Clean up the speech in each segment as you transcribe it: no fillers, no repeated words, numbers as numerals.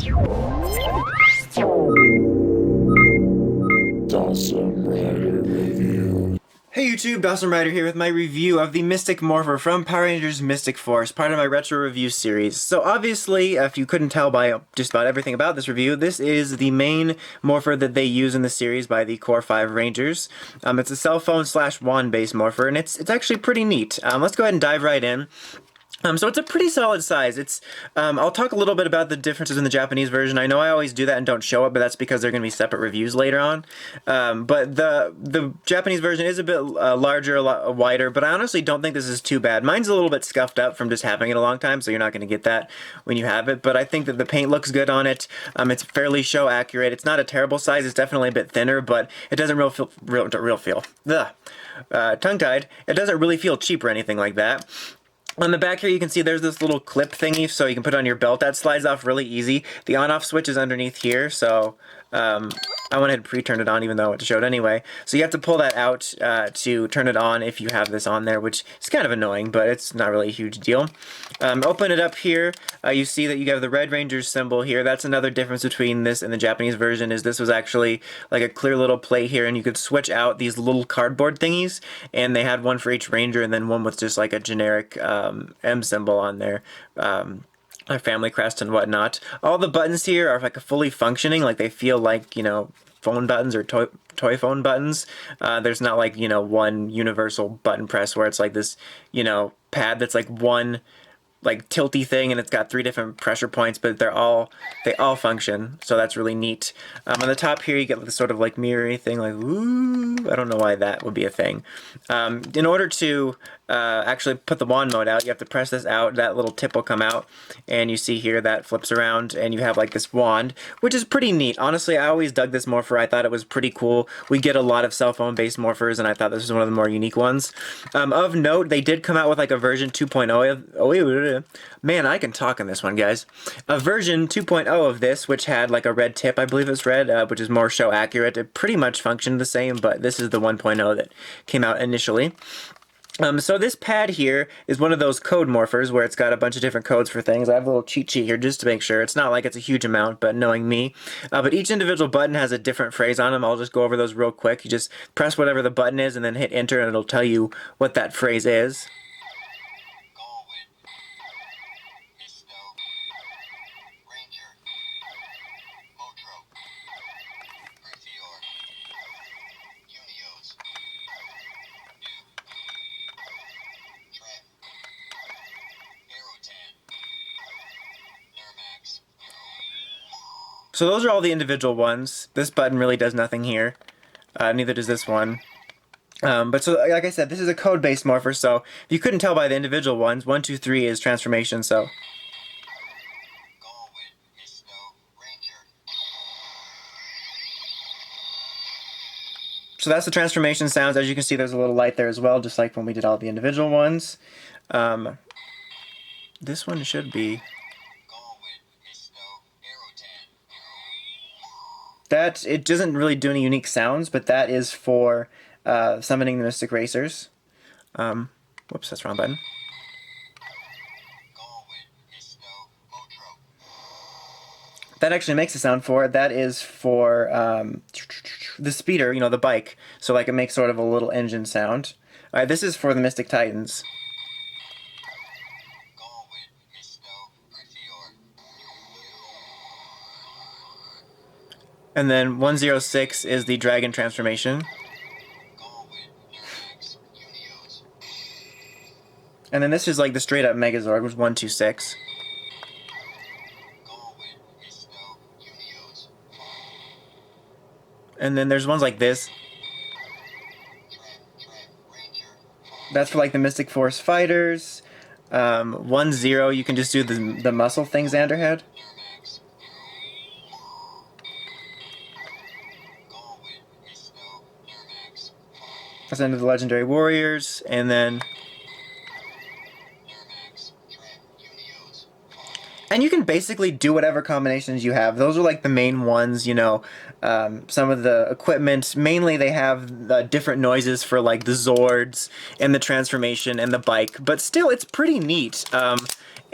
Hey YouTube, Dawson Rider here with my review of the Mystic Morpher from Power Rangers Mystic Force, part of my retro review series. So obviously, if you couldn't tell by just about everything about this review, this is the main Morpher that they use in the series by the Core 5 Rangers. It's a cell phone / wand based Morpher, and it's actually pretty neat. Let's go ahead and dive right in. So it's a pretty solid size. I'll talk a little bit about the differences in the Japanese version. I know I always do that and don't show it, but that's because they're going to be separate reviews later on. But the Japanese version is a bit larger, a lot wider, but I honestly don't think this is too bad. Mine's a little bit scuffed up from just having it a long time, so you're not going to get that when you have it, but I think that the paint looks good on it. It's fairly show accurate. It's not a terrible size. It's definitely a bit thinner, but it doesn't tongue-tied. It doesn't really feel cheap or anything like that. On the back here, you can see there's this little clip thingy, so you can put it on your belt. That slides off really easy. The on-off switch is underneath here, so I went ahead and pre-turned it on, even though it showed anyway. So you have to pull that out to turn it on if you have this on there, which is kind of annoying, but it's not really a huge deal. Open it up here. You see that you have the Red Ranger's symbol here. That's another difference between this and the Japanese version, is this was actually like a clear little plate here, and you could switch out these little cardboard thingies, and they had one for each Ranger, and then one with just like a generic M symbol on there. A family crest and whatnot. All the buttons here are like fully functioning, like they feel like, you know, phone buttons or toy phone buttons. There's not like, you know, one universal button press where it's like this, you know, pad that's like one like tilty thing and it's got 3 different pressure points, but they all function, so that's really neat. On the top here you get this sort of like mirrory thing, like ooh, I don't know why that would be a thing. In order to actually put the wand mode out, you have to press this out. That little tip will come out, and you see here that flips around, and you have like this wand, which is pretty neat. Honestly, I always dug this Morpher. I thought it was pretty cool. We get a lot of cell phone based Morphers, and I thought this was one of the more unique ones. Of note, they did come out with like a version 2.0 man, I can talk on this one, guys. A version 2.0 of this, which had like a red tip, I believe it's red, which is more show accurate. It pretty much functioned the same, but this is the 1.0 that came out initially. So this pad here is one of those code morphers where it's got a bunch of different codes for things. I have a little cheat sheet here just to make sure. It's not like it's a huge amount, but knowing me. But each individual button has a different phrase on them. I'll just go over those real quick. You just press whatever the button is and then hit enter, and it'll tell you what that phrase is. So those are all the individual ones. This button really does nothing here. Neither does this one. But so, like I said, this is a code-based Morpher, so if you couldn't tell by the individual ones, 1, 2, 3 is transformation, so. So that's the transformation sounds. As you can see, there's a little light there as well, just like when we did all the individual ones. This one should be... it doesn't really do any unique sounds, but that is for summoning the Mystic Racers. Whoops, that's the wrong button. That actually makes a sound for it. That is for the speeder, you know, the bike. So like it makes sort of a little engine sound. Alright, this is for the Mystic Titans. And then 106 is the dragon transformation. And then this is like the straight up Megazord, which is 126. And then there's ones like this. That's for like the Mystic Force fighters. 10, you can just do the muscle thing Xander had. That's into the Legendary Warriors, and then... And you can basically do whatever combinations you have. Those are like the main ones, you know. Some of the equipment, mainly they have different noises for like the Zords and the transformation and the bike, but still it's pretty neat.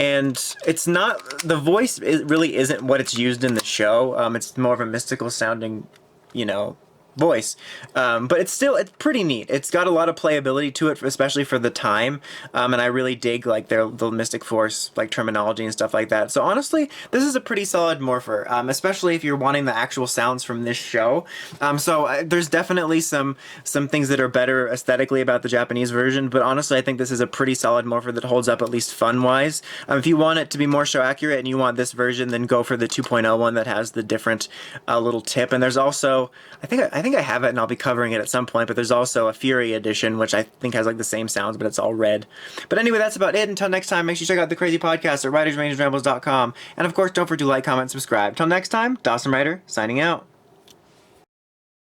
and it's not, the voice really isn't what it's used in the show. It's more of a mystical sounding, you know, voice, but it's pretty neat. It's got a lot of playability to it, especially for the time, and I really dig like the Mystic Force like terminology and stuff like that. So honestly, this is a pretty solid morpher, especially if you're wanting the actual sounds from this show. There's definitely some things that are better aesthetically about the Japanese version, but honestly, I think this is a pretty solid morpher that holds up, at least fun-wise. If you want it to be more show accurate and you want this version, then go for the 2.0 one that has the different little tip. And there's also, I think I have it and I'll be covering it at some point, but there's also a Fury edition, which I think has like the same sounds, but it's all red. But anyway, that's about it. Until next time, make sure you check out the Crazy Podcast at writersrangersrambles.com. And of course, don't forget to like, comment, subscribe. Till next time, Dawson Writer, signing out.